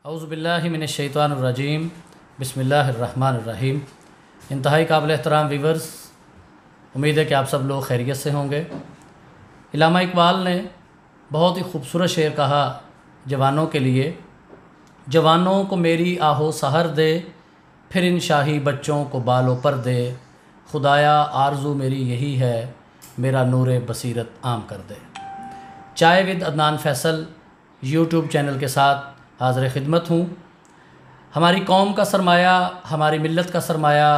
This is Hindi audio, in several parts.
औज़ुबिल्लाहिमिनश्शैतानिर्रजीम बिस्मिल्लाहिर्रहमानिर्रहीम। इंतहाई काबिल एहतराम वीवर्स, उम्मीद है कि आप सब लोग खैरियत से होंगे। इल्लामा इकबाल ने बहुत ही खूबसूरत शेर कहा जवानों के लिए, जवानों को मेरी आहो सहर दे, फिर इन शाही बच्चों को बालों पर दे, खुदाया आरज़ू मेरी यही है, मेरा नूर बसीरत आम कर दे। चाय with Adnan Faisal YouTube channel के साथ हाज़िर खिदमत हूँ। हमारी कौम का सरमाया, हमारी मिल्लत का सरमाया,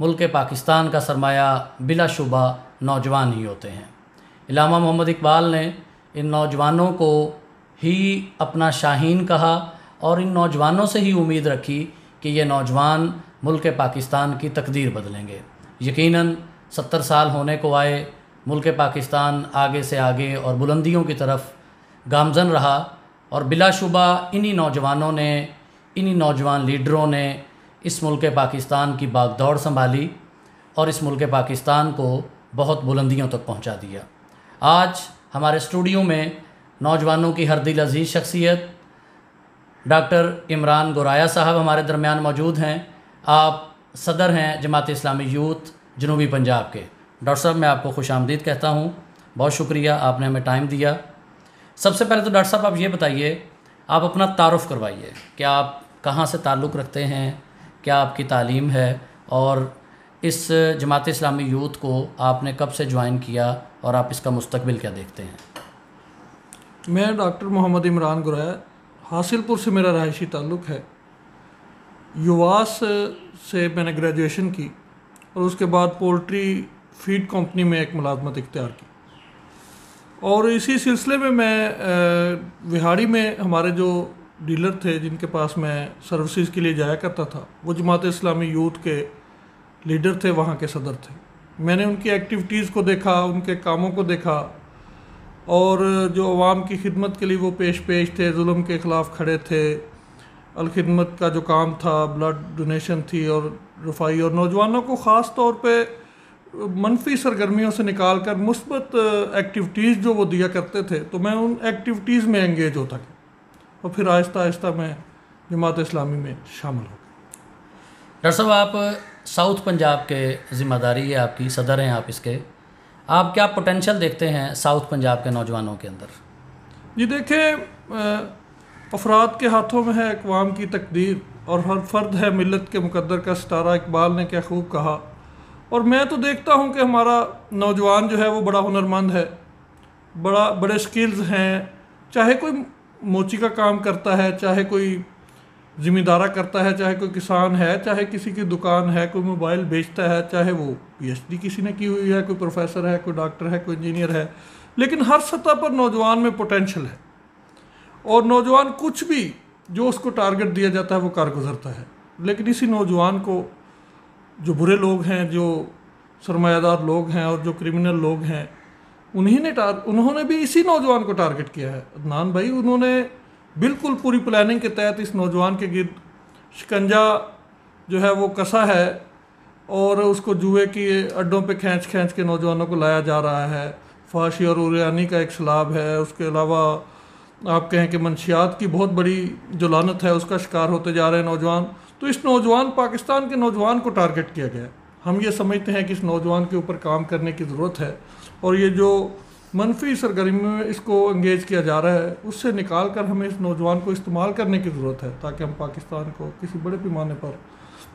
मुल्क पाकिस्तान का सरमाया बिलाशुबा नौजवान ही होते हैं। इल्लामा मोहम्मद इकबाल ने इन नौजवानों को ही अपना शाहीन कहा और इन नौजवानों से ही उम्मीद रखी कि ये नौजवान मुल्क पाकिस्तान की तकदीर बदलेंगे। यकीनन 70 साल होने को आए, मुल्क पाकिस्तान आगे से आगे और बुलंदियों की तरफ गामज़न रहा और बिलाशुबा इन्हीं नौजवानों ने, इन्हीं नौजवान लीडरों ने इस मुल्क पाकिस्तान की बागदौड़ संभाली और इस मुल्क पाकिस्तान को बहुत बुलंदियों तक पहुंचा दिया। आज हमारे स्टूडियो में नौजवानों की हर दिल अजीज़ शख्सियत डॉक्टर इमरान गोराया साहब हमारे दरमियान मौजूद हैं। आप सदर हैं जमात इस्लामी यूथ जनूबी पंजाब के। डॉक्टर साहब, मैं आपको खुशामदीद कहता हूँ, बहुत शुक्रिया, आपने हमें टाइम दिया। सबसे पहले तो डॉक्टर साहब आप ये बताइए, आप अपना तारुफ़ करवाइए कि आप कहाँ से ताल्लुक़ रखते हैं, क्या आपकी तालीम है और इस जमात इस्लामी यूथ को आपने कब से ज्वाइन किया और आप इसका मुस्तकबिल क्या देखते हैं? मैं डॉक्टर मोहम्मद इमरान गोराया, हासिलपुर से मेरा रहायशी ताल्लुक़ है। युवास से मैंने ग्रेजुएशन की और उसके बाद पोल्ट्री फीड कंपनी में एक मुलाजमत इख्तियार की और इसी सिलसिले में मैं विहाड़ी में हमारे जो डीलर थे जिनके पास मैं सर्विसेज के लिए जाया करता था, वो जमात इस्लामी यूथ के लीडर थे, वहाँ के सदर थे। मैंने उनकी एक्टिविटीज़ को देखा, उनके कामों को देखा और जो अवाम की खिदमत के लिए वो पेश थे, जुल्म के ख़िलाफ़ खड़े थे, अलखिदमत का जो काम था, ब्लड डोनेशन थी और रफाई, और नौजवानों को ख़ास तौर पे मनफी सरगर्मियों से निकाल कर मुस्बत एक्टिविटीज़ जो वो दिया करते थे, तो मैं उन एक्टिविटीज़ में एंगेज होता गया और फिर आहिस्ता आहिस्ता मैं जमात इस्लामी में शामिल हो गया। डॉक्टर साहब, आप साउथ पंजाब के ज़िम्मेदारी है आपकी, सदर हैं आप इसके, आप क्या पोटेंशियल देखते हैं साउथ पंजाब के नौजवानों के अंदर? जी देखें, अफराद के हाथों में है अक़वाम की तकदीर और हर फर्द है मिल्लत के मुकद्दर का सितारा, इकबाल ने क्या खूब कहा। और मैं तो देखता हूँ कि हमारा नौजवान जो है वो बड़ा हुनरमंद है, बड़े स्किल्स हैं, चाहे कोई मोची का काम करता है, चाहे कोई ज़िम्मेदारा करता है, चाहे कोई किसान है, चाहे किसी की दुकान है, कोई मोबाइल बेचता है, चाहे वो PhD किसी ने की हुई है, कोई प्रोफेसर है, कोई डॉक्टर है, कोई इंजीनियर है, लेकिन हर सतह पर नौजवान में पोटेंशल है और नौजवान कुछ भी जो उसको टारगेट दिया जाता है वो कर गुजरता है। लेकिन इसी नौजवान को जो बुरे लोग हैं, जो सरमायादार लोग हैं और जो क्रिमिनल लोग हैं, उन्होंने भी इसी नौजवान को टारगेट किया है। अदनान भाई, उन्होंने बिल्कुल पूरी प्लानिंग के तहत इस नौजवान के गिर्द शिकंजा जो है वो कसा है और उसको जुए की अड्डों पे खींच खींच के नौजवानों को लाया जा रहा है। फाशी और उरियानी का एक सैलाब है, उसके अलावा आप कहें कि मंशियात की बहुत बड़ी जो लानत है उसका शिकार होते जा रहे हैं नौजवान। तो इस नौजवान पाकिस्तान के नौजवान को टारगेट किया गया है। हम ये समझते हैं कि इस नौजवान के ऊपर काम करने की ज़रूरत है और ये जो मनफी सरगर्मी में इसको इंगेज किया जा रहा है उससे निकाल कर हमें इस नौजवान को इस्तेमाल करने की ज़रूरत है ताकि हम पाकिस्तान को किसी बड़े पैमाने पर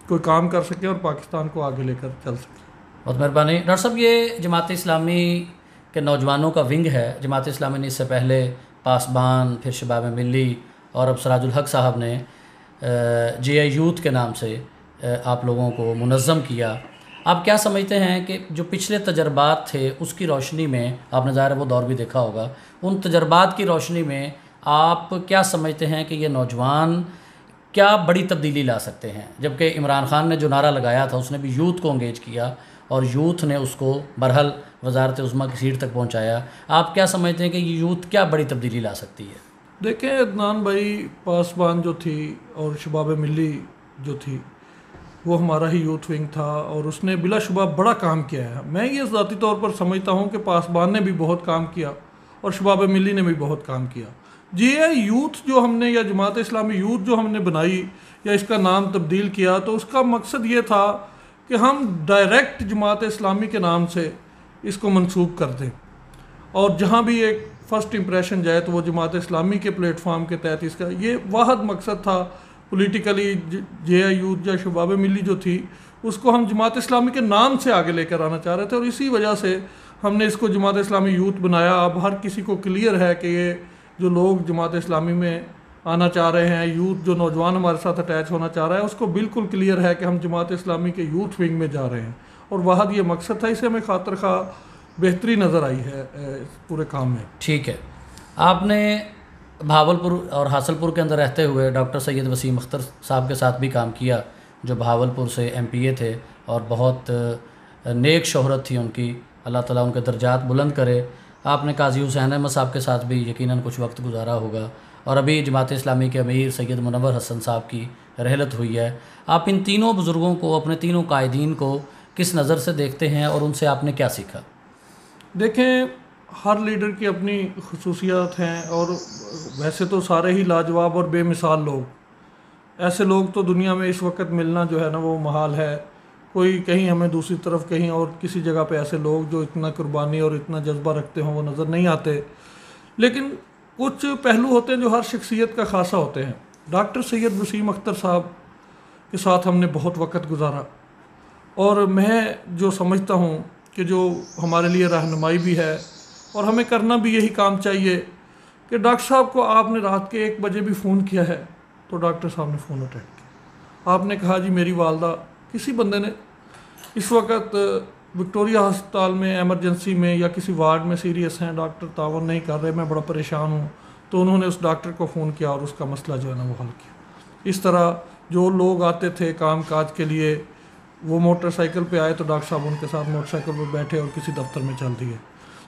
कोई काम कर सकें और पाकिस्तान को आगे लेकर चल सकें। बहुत मेहरबानी। डॉक्टर साहब, ये जमात इस्लामी के नौजवानों का विंग है। जमात इस्लामी ने इससे पहले पासबान, फिर शबाब मिली और अब सराजुल हक साहब ने JI यूथ के नाम से आप लोगों को मुनज़्ज़म किया। आप क्या समझते हैं कि जो पिछले तजर्बात थे उसकी रोशनी में, आपने ज़ाहिर है वो दौर भी देखा होगा, उन तजर्बात की रोशनी में आप क्या समझते हैं कि ये नौजवान क्या बड़ी तब्दीली ला सकते हैं? जबकि इमरान खान ने जो नारा लगाया था उसने भी यूथ को इंगेज किया और यूथ ने उसको बहरहाल वज़ारत उज़्मा की सीट तक पहुँचाया। आप क्या समझते हैं कि ये यूथ क्या बड़ी तब्दीली ला सकती है? देखें अदनान भाई, पासबान जो थी और शबाब मिली जो थी वो हमारा ही यूथ विंग था और उसने बिलाशुबा बड़ा काम किया है। मैं ये ज़ाती तौर पर समझता हूँ कि पासबान ने भी बहुत काम किया और शबाब मिली ने भी बहुत काम किया। GI यूथ जो हमने या जमात इस्लामी यूथ जो हमने बनाई या इसका नाम तब्दील किया, तो उसका मकसद ये था कि हम डायरेक्ट जमात इस्लामी के नाम से इसको मंसूब कर दें और जहाँ भी एक फ़र्स्ट इम्प्रेशन जाए तो वो जमात इस्लामी के प्लेटफॉर्म के तहत इसका ये वाहद मकसद था। पॉलिटिकली GI यूथ या शबाब मिली जो थी उसको हम जमात इस्लामी के नाम से आगे लेकर आना चाह रहे थे और इसी वजह से हमने इसको जमात इस्लामी यूथ बनाया। अब हर किसी को क्लियर है कि ये जो लोग जमात इस्लामी में आना चाह रहे हैं, यूथ जो नौजवान हमारे साथ अटैच होना चाह रहा है, उसको बिल्कुल क्लियर है कि हम जमात इस्लामी के यूथ विंग में जा रहे हैं और वाहद ये मकसद था। इसे हमें खातर खा बेहतरी नज़र आई है पूरे काम में। ठीक है, आपने भावलपुर और हासलपुर के अंदर रहते हुए डॉक्टर सैयद वसीम अख्तर साहब के साथ भी काम किया, जो भावलपुर से MPA थे और बहुत नेक शोहरत थी उनकी, अल्लाह ताला उनके दर्जात बुलंद करे। आपने काजी हुसैन अहमद साहब के साथ भी यकीनन कुछ वक्त गुजारा होगा और अभी जमात इस्लामी के अमीर सैयद मुनव्वर हसन साहब की रहलत हुई है। आप इन तीनों बुज़ुर्गों को, अपने तीनों कायदीन को किस नज़र से देखते हैं और उनसे आपने क्या सीखा? देखें, हर लीडर की अपनी खसूसियात हैं और वैसे तो सारे ही लाजवाब और बेमिसाल लोग, ऐसे लोग तो दुनिया में इस वक्त मिलना जो है ना वो महाल है। कोई कहीं हमें दूसरी तरफ कहीं और किसी जगह पे ऐसे लोग जो इतना कुर्बानी और इतना जज्बा रखते हों वो नज़र नहीं आते। लेकिन कुछ पहलू होते हैं जो हर शख्सियत का खासा होते हैं। डॉक्टर सैयद वसीम अख्तर साहब के साथ हमने बहुत वक्त गुजारा और मैं जो समझता हूँ कि जो हमारे लिए रहनुमाई भी है और हमें करना भी यही काम चाहिए कि डॉक्टर साहब को आपने रात के 1 बजे भी फ़ोन किया है तो डॉक्टर साहब ने फ़ोन अटेंड किया। आपने कहा जी मेरी वालदा, किसी बंदे ने इस वक्त विक्टोरिया अस्पताल में एमरजेंसी में या किसी वार्ड में सीरियस हैं, डॉक्टर तावन नहीं कर रहे, मैं बड़ा परेशान हूँ, तो उन्होंने उस डॉक्टर को फ़ोन किया और उसका मसला जो है ना वो हल किया। इस तरह जो लोग आते थे काम काज के लिए, वो मोटरसाइकिल पे आए तो डॉक्टर साहब उनके साथ मोटरसाइकिल पर बैठे और किसी दफ्तर में चल दिए।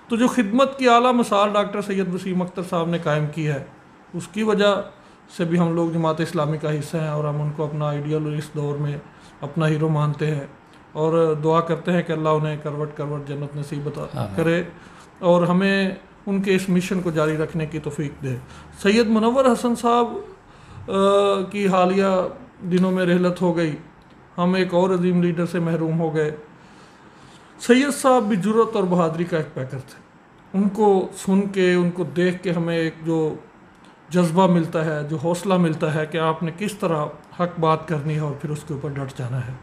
तो जो खिदमत की आला मिसाल डॉक्टर सैयद वसीम अख्तर साहब ने कायम की है, उसकी वजह से भी हम लोग जमात इस्लामी का हिस्सा हैं और हम उनको अपना आइडियल इस दौर में अपना हीरो मानते हैं और दुआ करते हैं कि अल्लाह उन्हें करवट करवट जन्नत नसीब करे और हमें उनके इस मिशन को जारी रखने की तौफीक दे। सैयद मुनव्वर हसन साहब की हालिया दिनों में रहलत हो गई, हम एक और अजीम लीडर से महरूम हो गए। सैयद साहब भी जुर्रत और बहादुरी का एक पैकर थे। उनको सुन के, उनको देख के हमें एक जो जज्बा मिलता है, जो हौसला मिलता है कि आपने किस तरह हक बात करनी है और फिर उसके ऊपर डट जाना है।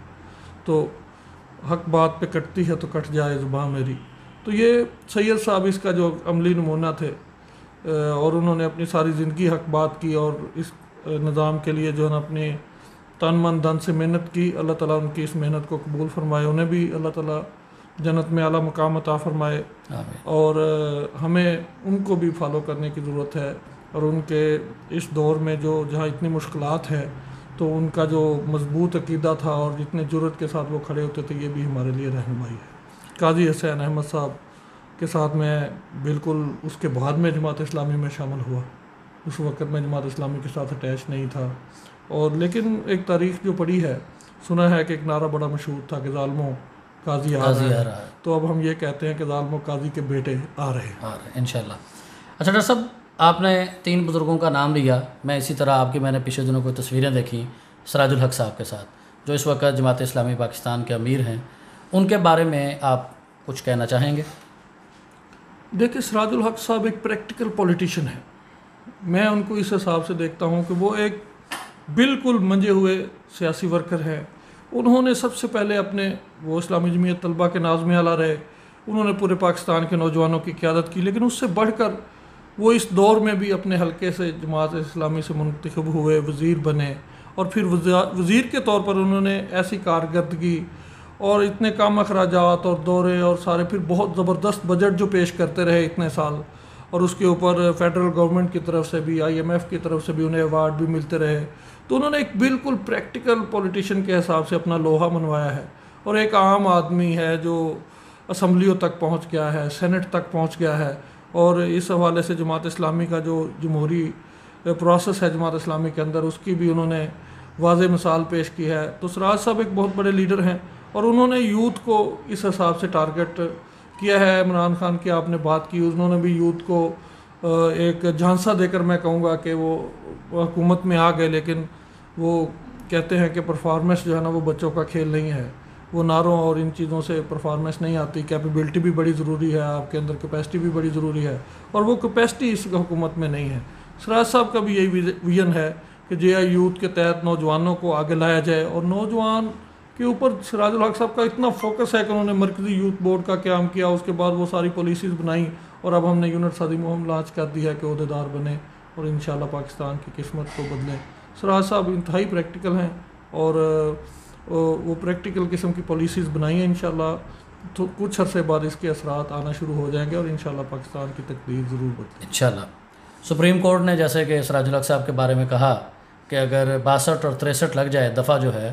तो हक बात पे कटती है तो कट जाए ज़ुबान मेरी। तो ये सैयद साहब इसका जो अमली नमूना थे और उन्होंने अपनी सारी ज़िंदगी हक बात की और इस निज़ाम के लिए जो है ना अपनी तन मन धन से मेहनत की। अल्लाह ताला उनकी इस मेहनत को कबूल फरमाए, उन्हें भी अल्लाह ताला जन्नत में आला मकाम अता फरमाए और हमें उनको भी फॉलो करने की ज़रूरत है। और उनके इस दौर में जो जहाँ इतनी मुश्किलात है तो उनका जो मजबूत अकीदा था और जितने जुर्रत के साथ वो खड़े होते थे, ये भी हमारे लिए रहनुमाई है। काजी हुसैन अहमद साहब के साथ मैं बिल्कुल उसके बाद में जमात इस्लामी में शामिल हुआ। उस वक्त मैं जमात इस्लामी के साथ अटैच नहीं था और लेकिन एक तारीख़ जो पढ़ी है, सुना है कि एक नारा बड़ा मशहूर था कि ज़ालिमों काजी आ रहा है। तो अब हम ये कहते हैं कि ज़ालिमों काजी के बेटे आ रहे हैं इंशाल्लाह। अच्छा डॉक्टर साहब, आपने 3 बुज़ुर्गों का नाम लिया, मैं इसी तरह आपकी मैंने पिछले दिनों कोई तस्वीरें देखी सिराजुल हक साहब के साथ, जो इस वक्त जमात इस्लामी पाकिस्तान के अमीर हैं, उनके बारे में आप कुछ कहना चाहेंगे? देखिए, सिराजुल हक साहब एक प्रैक्टिकल पॉलिटिशियन है। मैं उनको इस हिसाब से देखता हूँ कि वो एक बिल्कुल मंजे हुए सियासी वर्कर हैं। उन्होंने सबसे पहले वो इस्लामी जमीयत तलबा के नाज़िम आला रहे, उन्होंने पूरे पाकिस्तान के नौजवानों की क़यादत की, लेकिन उससे बढ़कर वो इस दौर में भी अपने हलके से जमात इस्लामी से मुंतखब हुए, वज़ीर बने और फिर वज़ीर के तौर पर उन्होंने ऐसी कारकर्दगी और इतने कम अखराजात और दौरे और सारे फिर बहुत ज़बरदस्त बजट जो पेश करते रहे इतने साल, और उसके ऊपर फेडरल गवर्नमेंट की तरफ से भी, IMF की तरफ से भी उन्हें अवार्ड भी मिलते रहे। तो उन्होंने एक बिल्कुल प्रैक्टिकल पॉलिटिशियन के हिसाब से अपना लोहा मनवाया है और एक आम आदमी है जो असम्बलियों तक पहुँच गया है, सेनेट तक पहुँच गया है। और इस हवाले से जमात इस्लामी का जो जमहूरी प्रोसेस है जमात इस्लामी के अंदर, उसकी भी उन्होंने वाज़ेह मिसाल पेश की है। तो सिराज साहब एक बहुत बड़े लीडर हैं और उन्होंने यूथ को इस हिसाब से टारगेट किया है इमरान खान की आपने बात की, उन्होंने भी यूथ को एक झांसा देकर मैं कहूँगा कि वो हुकूमत में आ गए, लेकिन वो कहते हैं कि परफॉर्मेंस जो है ना वो बच्चों का खेल नहीं है, वो नारों और इन चीज़ों से परफॉर्मेंस नहीं आती। कैपेबिलिटी भी बड़ी ज़रूरी है, आपके अंदर कैपेसिटी भी बड़ी ज़रूरी है, और वो कैपेसिटी इस हुकूमत में नहीं है। सिराज साहब का भी यही विजन है कि JI यूथ के तहत नौजवानों को आगे लाया जाए, और नौजवान के ऊपर सिराजुल हक साहब का इतना फोकस है कि उन्होंने मरकज़ी यूथ बोर्ड का क़याम किया, उसके बाद वो सारी पॉलिसीज़ बनाई, और अब हमने यूनिट सादी मुहिम लॉन्च कर दी है कि अहदेदार बने और इंशाल्लाह पाकिस्तान की किस्मत को बदलें। सिराज साहब इंतहाई प्रैक्टिकल हैं, और वो प्रैक्टिकल किस्म की पॉलिसीज़ बनाई हैं। इंशाल्लाह तो कुछ अरसे बाद इसके असरात आना शुरू हो जाएंगे, और इंशाल्लाह पाकिस्तान की तकदीर ज़रूर बदलेगी इंशाल्लाह। सुप्रीम कोर्ट ने जैसे कि सिराजुल हक साहब के बारे में कहा कि अगर 62 और 63 लग जाए दफ़ा जो है,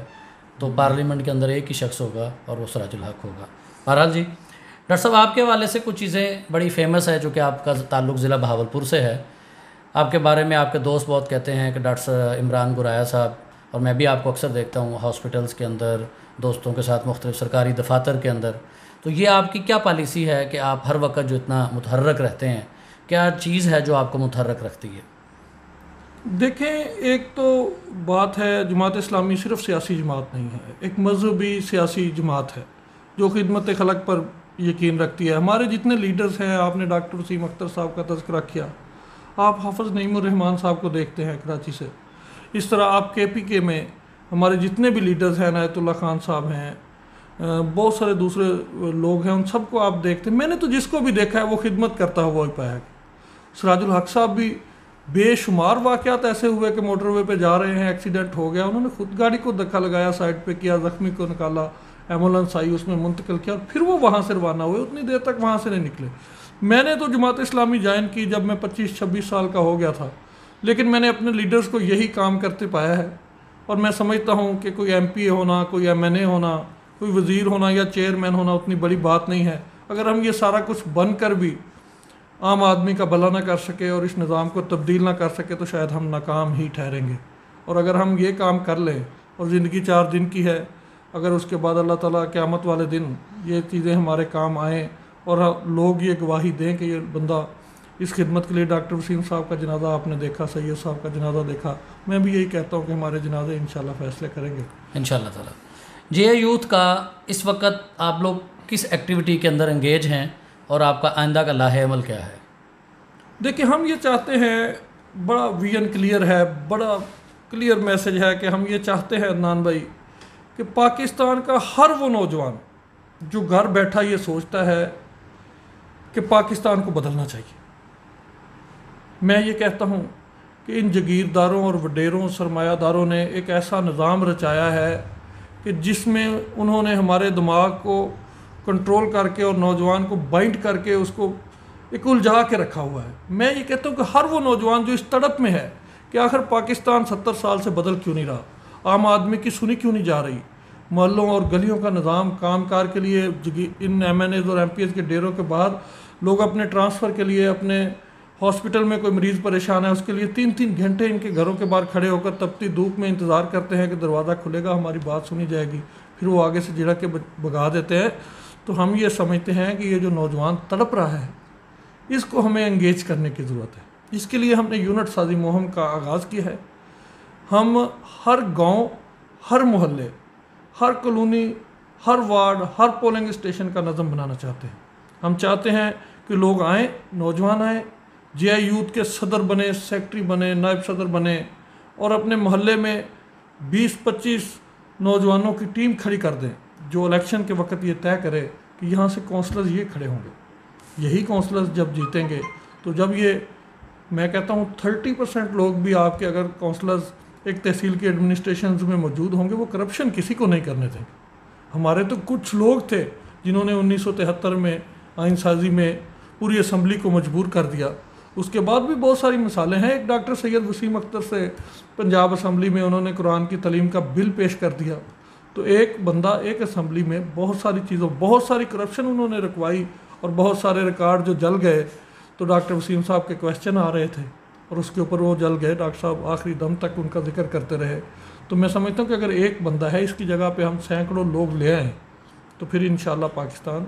तो पार्लियामेंट के अंदर एक ही शख्स होगा और वो सिराजुल हक होगा। बहरहाल जी, डॉक्टर साहब आपके हवाले से कुछ चीज़ें बड़ी फेमस है, जो कि आपका ताल्लुक़ ज़िला बहावलपुर से है। आपके बारे में आपके दोस्त बहुत कहते हैं कि डॉक्टर इमरान गुराया साहब, और मैं भी आपको अक्सर देखता हूँ हॉस्पिटल्स के अंदर, दोस्तों के साथ मुख्तलिफ सरकारी दफातर के अंदर। तो ये आपकी क्या पॉलिसी है कि आप हर वक्त जो इतना मुतहर्रक रहते हैं, क्या चीज़ है जो आपको मुतहर्रक रखती है? देखें, एक तो बात है, जमात इस्लामी सिर्फ सियासी जमात नहीं है, एक मजहबी सियासी जमात है जो खिदमत खलक पर यकीन रखती है। हमारे जितने लीडर्स हैं, आपने डॉक्टर वसीम अख्तर साहब का तज़किरा किया, आप हाफ़िज़ नईमुर्रहमान साहब को देखते हैं कराची से, इस तरह आप KPK में हमारे जितने भी लीडर्स हैं, इनायतुल्लाह खान साहब हैं, बहुत सारे दूसरे लोग हैं, उन सबको आप देखते हैं। मैंने तो जिसको भी देखा है वो खिदमत करता हुआ ही पाया। सिराजुल हक साहब भी बेशुमार वाक़यात ऐसे हुए कि मोटरवे पे जा रहे हैं, एक्सीडेंट हो गया, उन्होंने खुद गाड़ी को धक्का लगाया, साइड पे किया, ज़ख्मी को निकाला, एम्बुलेंस आई, उसमें मुंतकिल किया, और फिर वो वहाँ से रवाना हुए, उतनी देर तक वहाँ से नहीं निकले। मैंने तो जमात इस्लामी ज्वाइन की जब मैं 25-26 साल का हो गया था, लेकिन मैंने अपने लीडर्स को यही काम करते पाया है, और मैं समझता हूँ कि कोई MP होना, कोई MNA होना, कोई वज़ीर होना या चेयरमैन होना उतनी बड़ी बात नहीं है। अगर हम ये सारा कुछ बन कर भी आम आदमी का भला ना कर सके और इस निज़ाम को तब्दील ना कर सके, तो शायद हम नाकाम ही ठहरेंगे। और अगर हम ये काम कर लें, और ज़िंदगी 4 दिन की है, अगर उसके बाद अल्लाह ताला क़यामत वाले दिन ये चीज़ें हमारे काम आएँ और लोग ये गवाही दें कि ये बंदा इस खिदमत के लिए, डॉक्टर वसीम साहब का जनाजा आपने देखा, सैयद साहब का जनाजा देखा, मैं भी यही कहता हूँ कि हमारे जनाजे इंशाल्लाह फ़ैसले करेंगे इंशाल्लाह ताला। JI यूथ का इस वक्त आप लोग किस एक्टिविटी के अंदर एंगेज हैं, और आपका आइंदा का लाहे अमल क्या है? देखिए, हम ये चाहते हैं, बड़ा विजन क्लियर है, बड़ा क्लियर मैसेज है कि हम ये चाहते हैं अदनान भाई कि पाकिस्तान का हर वो नौजवान जो घर बैठा ये सोचता है कि पाकिस्तान को बदलना चाहिए, मैं ये कहता हूँ कि इन जगीरदारों और वडेरों सरमायादारों ने एक ऐसा निज़ाम रचाया है कि जिसमें उन्होंने हमारे दिमाग को कंट्रोल करके और नौजवान को बाइंड करके उसको एक उलझा के रखा हुआ है। मैं ये कहता हूँ कि हर वो नौजवान जो इस तड़प में है कि आखिर पाकिस्तान 70 साल से बदल क्यों नहीं रहा, आम आदमी की सुनी क्यों नहीं जा रही, मोहल्लों और गलियों का निज़ाम काम कार के लिए इन MNAs और MPs के डेरों के बाहर लोग अपने ट्रांसफ़र के लिए, अपने हॉस्पिटल में कोई मरीज़ परेशान है उसके लिए 3-3 घंटे इनके घरों के बाहर खड़े होकर तपती धूप में इंतज़ार करते हैं कि दरवाज़ा खुलेगा, हमारी बात सुनी जाएगी, फिर वो आगे से झिड़क के भगा देते हैं। तो हम ये समझते हैं कि ये जो नौजवान तड़प रहा है, इसको हमें एंगेज करने की ज़रूरत है। इसके लिए हमने यूनिट साजी मुहिम का आगाज़ किया है। हम हर गांव, हर मोहल्ले, हर कॉलोनी, हर वार्ड, हर पोलिंग स्टेशन का नज़म बनाना चाहते हैं। हम चाहते हैं कि लोग आएँ, नौजवान आएँ, JI यूथ के सदर बने, सेक्रेटरी बने, नायब सदर बने, और अपने मोहल्ले में 20-25 नौजवानों की टीम खड़ी कर दें जो इलेक्शन के वक्त ये तय करे कि यहाँ से काउंसलर्स ये खड़े होंगे। यही काउंसलर्स जब जीतेंगे, तो जब ये, मैं कहता हूँ 30% लोग भी आपके अगर काउंसलर्स एक तहसील के एडमिनिस्ट्रेशन में मौजूद होंगे, वो करप्शन किसी को नहीं करने देंगे। हमारे तो कुछ लोग थे जिन्होंने 1973 में आइन साजी में पूरी असम्बली को मजबूर कर दिया। उसके बाद भी बहुत सारी मिसालें हैं। एक डॉक्टर सैयद वसीम अख्तर से पंजाब असम्बली में उन्होंने कुरान की तालीम का बिल पेश कर दिया, तो एक बंदा एक असम्बली में बहुत सारी चीज़ों, बहुत सारी करप्शन उन्होंने रखवाई, और बहुत सारे रिकॉर्ड जो जल गए। तो डॉक्टर वसीम साहब के क्वेश्चन आ रहे थे और उसके ऊपर वो जल गए, डॉक्टर साहब आखिरी दम तक उनका जिक्र करते रहे। तो मैं समझता हूँ कि अगर एक बंदा है, इसकी जगह पे हम सैकड़ों लोग ले आएँ, तो फिर इंशाल्लाह पाकिस्तान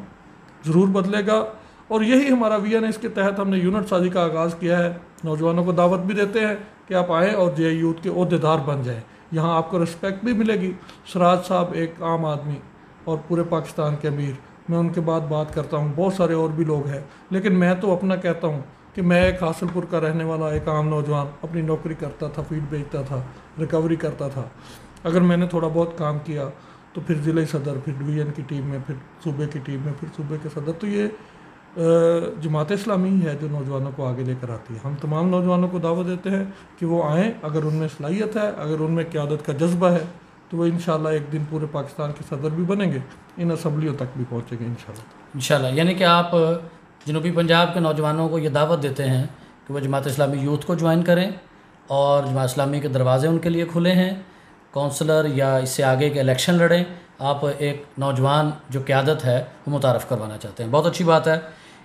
ज़रूर बदलेगा। और यही हमारा विजन है। इसके तहत हमने यूनिट साजी का आगाज़ किया है। नौजवानों को दावत भी देते हैं कि आप आएँ और जे यूथ के ओहदेदार बन जाएँ। यहाँ आपको रिस्पेक्ट भी मिलेगी। सिराज साहब एक आम आदमी और पूरे पाकिस्तान के अमीर, मैं उनके बाद बात करता हूँ, बहुत सारे और भी लोग हैं, लेकिन मैं तो अपना कहता हूँ कि मैं एक हासिलपुर का रहने वाला एक आम नौजवान, अपनी नौकरी करता था, फीड बेचता था, रिकवरी करता था। अगर मैंने थोड़ा बहुत काम किया तो फिर ज़िले सदर, फिर डिवीज़न की टीम में, फिर सूबे की टीम में, फिर सूबे के सदर। तो ये जमात इस्लामी ही है जो नौजवानों को आगे लेकर आती है। हम तमाम नौजवानों को दावत देते हैं कि वो आएँ, अगर उनमें सलाहियत है, अगर उनमें क़यादत का जज्बा है, तो वो इंशाल्लाह एक दिन पूरे पाकिस्तान के सदर भी बनेंगे, इन असम्बलियों तक भी पहुँचेंगे इंशाल्लाह। यानी कि आप जनूबी पंजाब के नौजवानों को ये दावत देते हैं कि वो जमात इस्लामी यूथ को ज्वाइन करें और जमात इस्लामी के दरवाज़े उनके लिए खुले हैं। काउंसलर या इससे आगे के इलेक्शन लड़ें। आप एक नौजवान जो क़यादत है वो मुतारफ़ करवाना चाहते हैं, बहुत अच्छी बात है।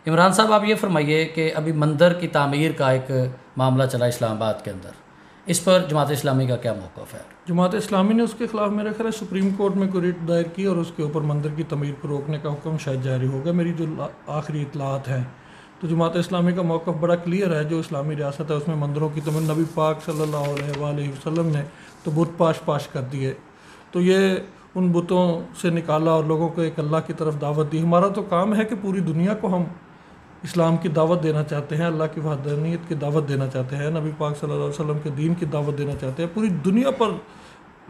इमरान साहब, आप ये फरमाइए कि अभी मंदिर की तामीर का एक मामला चला इस्लामाबाद के अंदर, इस पर जमात इस्लामी का क्या मौक़िफ़ है? जमात इस्लामी ने उसके ख़िलाफ़ मेरे ख्याल सुप्रीम कोर्ट में कोई रिट दायर की और उसके ऊपर मंदिर की तमीर को रोकने का हुक्म शायद जारी होगा, मेरी जो आखिरी इतलात हैं। तो जमात इस्लामी का मौक़िफ़ बड़ा क्लियर है। जो इस्लामी रियासत है उसमें मंदिरों की तमीर, नबी पाक सल्लल्लाहु अलैहि वसल्लम ने तो बुत पाश कर दिए, तो ये उन बुतों से निकाला और लोगों को एक अल्लाह की तरफ दावत दी। हमारा तो काम है कि पूरी दुनिया को हम इस्लाम की दावत देना चाहते हैं, अल्लाह की वहदानियत की दावत देना चाहते हैं, नबी पाक सल्लल्लाहु अलैहि वसल्लम के दीन की दावत देना चाहते हैं। पूरी दुनिया पर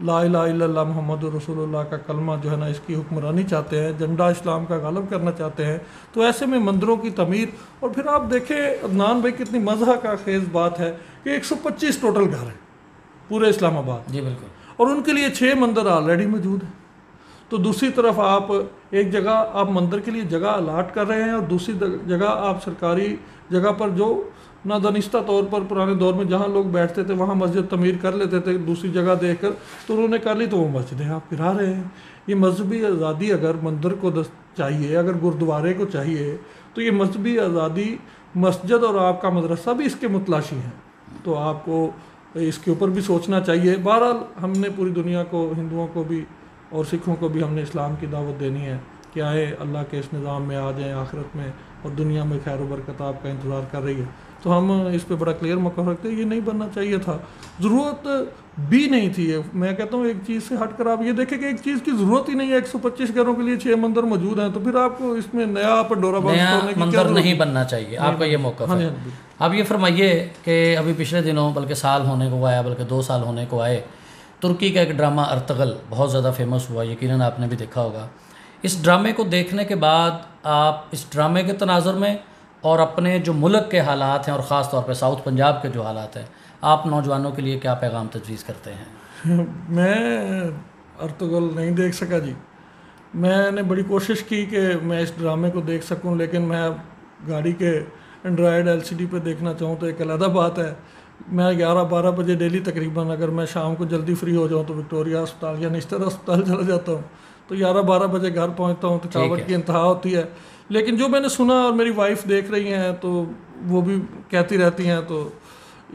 ला इलाहा इल्लल्लाह मुहम्मदुर रसूलुल्लाह का कलमा जो है ना, इसकी हुक्मरानी चाहते हैं, झंडा इस्लाम का गालब करना चाहते हैं। तो ऐसे में मंदिरों की तमीर, और फिर आप देखें अदनान भाई कितनी मज़ा का खेज़ बात है कि 125 टोटल घर हैं पूरे इस्लामाबाद। जी बिल्कुल। और उनके लिए 6 मंदिर ऑलरेडी मौजूद हैं। तो दूसरी तरफ आप एक जगह आप मंदिर के लिए जगह अलाट कर रहे हैं और दूसरी जगह आप सरकारी जगह पर जो नादानिस्ता तौर पर पुराने दौर में जहाँ लोग बैठते थे वहाँ मस्जिद तमीर कर लेते थे दूसरी जगह देखकर, तो उन्होंने कर ली, तो वो मस्जिदें आप गिरा रहे हैं। ये मजहबी आज़ादी अगर मंदिर को चाहिए, अगर गुरुद्वारे को चाहिए, तो ये मजहबी आज़ादी मस्जिद और आपका मदरसा भी इसके मुतलाशी हैं। तो आपको इसके ऊपर भी सोचना चाहिए। बहरहाल हमने पूरी दुनिया को, हिंदुओं को भी और सिखों को भी हमने इस्लाम की दावत देनी है कि आए अल्लाह के इस निज़ाम में आ जाएँ आखिरत में, और दुनिया में खैर बरकत आपका इंतज़ार कर रही है। तो हम इस पे बड़ा क्लियर मौक़िफ़ रखते हैं। ये नहीं बनना चाहिए था, ज़रूरत भी नहीं थी। ये मैं कहता हूँ एक चीज़ से हट कर आप ये देखें कि एक चीज़ की ज़रूरत ही नहीं है। 125 घरों के लिए 6 मंदिर मौजूद हैं, तो फिर आपको इसमें नया पंडोरा बॉक्स मंदिर नहीं बनना चाहिए, आपका ये मौक़िफ़ है। आप ये फरमाइए कि अभी पिछले दिनों, बल्कि साल होने को आया, बल्कि 2 साल होने को आए, तुर्की का एक ड्रामा अर्तगल बहुत ज़्यादा फेमस हुआ, यकीनन आपने भी देखा होगा। इस ड्रामे को देखने के बाद आप इस ड्रामे के तनाज़ुर में और अपने जो मुल्क के हालात हैं और ख़ास तौर पे साउथ पंजाब के जो हालात हैं, आप नौजवानों के लिए क्या पैगाम तजवीज़ करते हैं? मैं अर्तगल नहीं देख सका जी। मैंने बड़ी कोशिश की कि मैं इस ड्रामे को देख सकूं, लेकिन मैं गाड़ी के एंड्रॉयड LCD पे देखना चाहूँ तो एक अलग बात है। मैं 11-12 बजे डेली तकरीबन, अगर मैं शाम को जल्दी फ्री हो जाऊँ तो विक्टोरिया अस्पताल या निश्तर अस्पताल चला जाता हूँ, तो 11-12 बजे घर पहुँचता हूँ, थकावट की इंतहा होती है। लेकिन जो मैंने सुना, और मेरी वाइफ देख रही हैं तो वो भी कहती रहती हैं, तो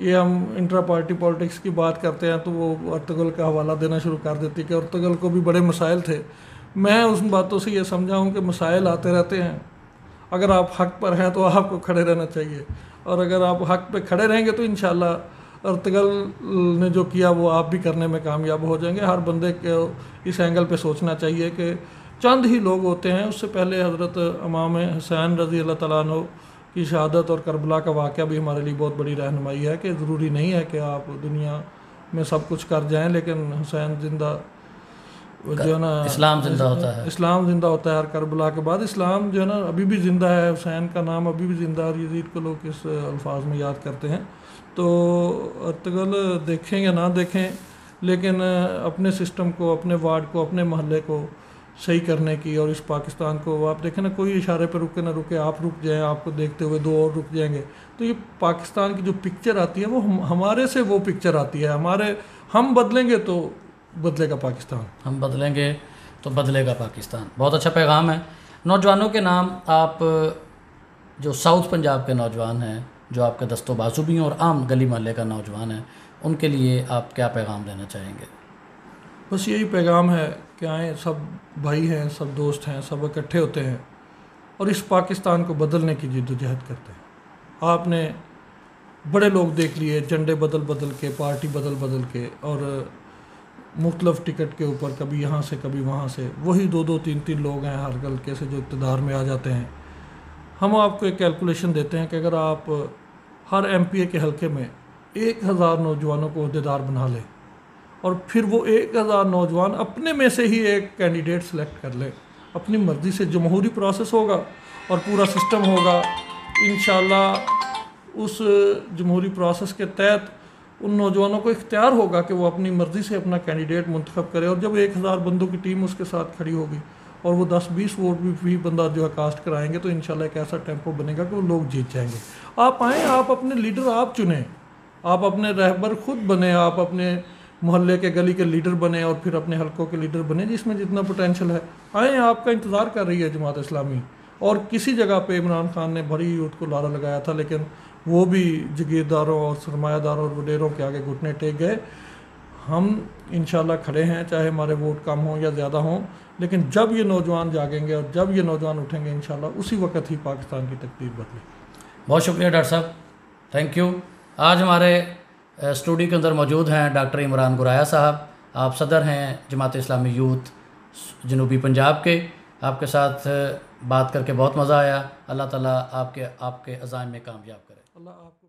ये हम इंट्रा पार्टी पॉलिटिक्स की बात करते हैं तो वो अर्तगल का हवाला देना शुरू कर देती है कि अर्तगल को भी बड़े मसाइल थे। मैं उस बातों से ये समझा हूँ कि मसाइल आते रहते हैं, अगर आप हक़ पर हैं तो आपको खड़े रहना चाहिए, और अगर आप हक़ पे खड़े रहेंगे तो इंशाल्लाह अर्तगल ने जो किया वो आप भी करने में कामयाब हो जाएंगे। हर बंदे को इस एंगल पे सोचना चाहिए कि चंद ही लोग होते हैं। उससे पहले हज़रत इमाम हुसैन रज़ी अल्लाह तआला अन्हु की शहादत और करबला का वाक़या भी हमारे लिए बहुत बड़ी रहनुमाई है कि ज़रूरी नहीं है कि आप दुनिया में सब कुछ कर जाएं, लेकिन हुसैन जिंदा जो है ना, इस्लाम जिंदा होता है, इस्लाम जिंदा होता है। हर करबला के बाद इस्लाम जो है ना अभी भी ज़िंदा है, हुसैन का नाम अभी भी ज़िंदा है, और यजीद को लोग इस अल्फाज में याद करते हैं। तो अर्तगल देखें या ना देखें, लेकिन अपने सिस्टम को, अपने वार्ड को, अपने महल्ले को सही करने की, और इस पाकिस्तान को आप देखें ना, कोई इशारे पर रुके ना रुके, आप रुक जाएं, आपको देखते हुए 2 और रुक जाएंगे, तो ये पाकिस्तान की जो पिक्चर आती है वो हमारे से वो पिक्चर आती है। हम बदलेंगे तो बदलेगा पाकिस्तान, हम बदलेंगे तो बदलेगा पाकिस्तान। बहुत अच्छा पैगाम है। नौजवानों के नाम, आप जो साउथ पंजाब के नौजवान हैं, जो आपके दस्तो बाजू भी हैं और आम गली मोहल्ले का नौजवान है, उनके लिए आप क्या पैगाम देना चाहेंगे? बस यही पैगाम है कि आए, सब भाई हैं, सब दोस्त हैं, सब इकट्ठे होते हैं और इस पाकिस्तान को बदलने की जद्दोजहद करते हैं। आपने बड़े लोग देख लिए, झंडे बदल बदल के, पार्टी बदल बदल के, और मुख्तलिफ टिकट के ऊपर कभी यहाँ से कभी वहाँ से, वही 2-2 3-3 लोग हैं हर हल्के से जो इक़्तिदार में आ जाते हैं। हम आपको एक कैलकुलेशन देते हैं कि अगर आप हर MPA के हल्के में 1000 नौजवानों को अहदेदार बना लें और फिर वो 1000 नौजवान अपने में से ही एक कैंडिडेट सेलेक्ट कर ले, अपनी मर्ज़ी से, जमहूरी प्रोसेस होगा और पूरा सिस्टम होगा। इंशाल्लाह उस जमहूरी प्रोसेस के तहत उन नौजवानों को इख्तियार होगा कि वो अपनी मर्ज़ी से अपना कैंडिडेट मुंतखब करे, और जब 1000 बंदों की टीम उसके साथ खड़ी होगी और वो 10-20 वोट भी बंदा जो है कास्ट कराएंगे, तो इंशाल्लाह एक ऐसा टेम्पो बनेगा कि वो लोग जीत जाएंगे। आप आएँ, आप अपने लीडर आप चुनें, आप अपने रहबर खुद बने, आप अपने मोहल्ले के गली के लीडर बने और फिर अपने हलकों के लीडर बने, जिसमें जितना पोटेंशियल है। आएँ, आपका इंतज़ार कर रही है जमात इस्लामी। और किसी जगह पे इमरान खान ने बड़ी यूथ को लारा लगाया था, लेकिन वो भी जागीरदारों और सरमायादारों और वडेरों के आगे घुटने टेक गए। हम इंशाल्लाह खड़े हैं, चाहे हमारे वोट कम हों या ज़्यादा हों, लेकिन जब ये नौजवान जागेंगे और जब ये नौजवान उठेंगे, इंशाल्लाह उसी वक्त ही पाकिस्तान की तकदीर बदले। बहुत शुक्रिया डॉक्टर साहब, थैंक यू। आज हमारे स्टूडियो के अंदर मौजूद हैं डॉक्टर इमरान गुराया साहब। आप सदर हैं जमात इस्लामी यूथ जनूबी पंजाब के। आपके साथ बात करके बहुत मज़ा आया। अल्लाह ताला आपके अज़ाइम में कामयाब करे। अल्लाह आपको